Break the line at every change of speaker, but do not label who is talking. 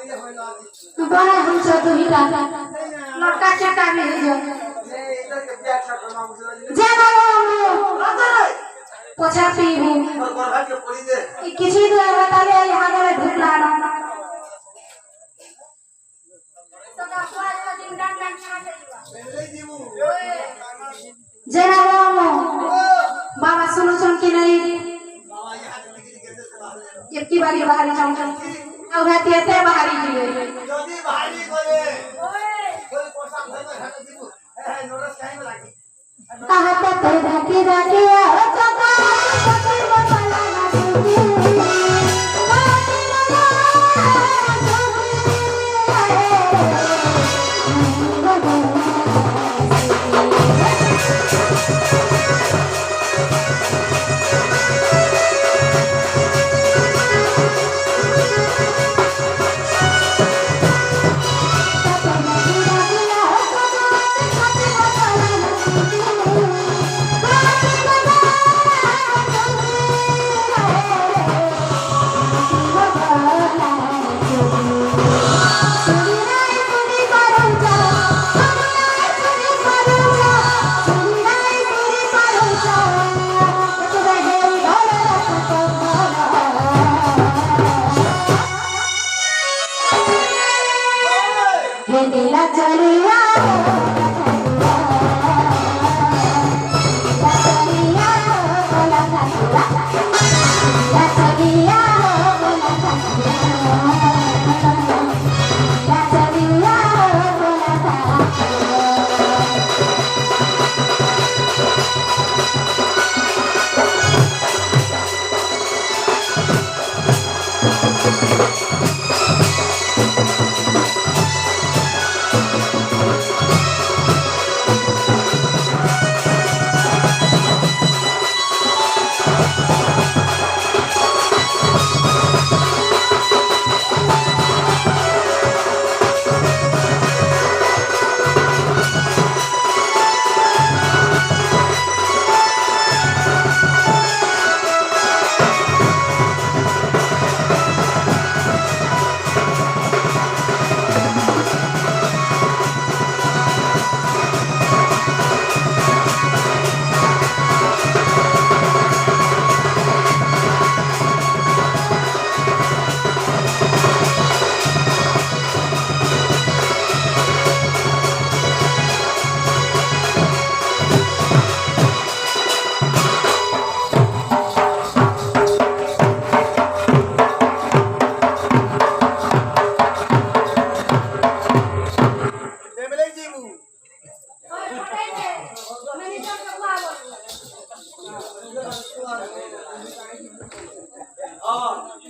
बड़ा हमसे तो ही लड़का चटा में जो जाना पोछा पीबू किसी तो बता ले यहाँ का ढूंढना ना जना बाबा सुनो सुन के नहीं एक की बारी बाहर जाऊँ अब है तेरे बाहरी जी
जल्दी बाहरी बोले कोई पोसा घर में खाने दीबू है नोरस काहे में लागी
कहां तक ढाकी ढाकी आ चका पति बतला ना सुनी
हा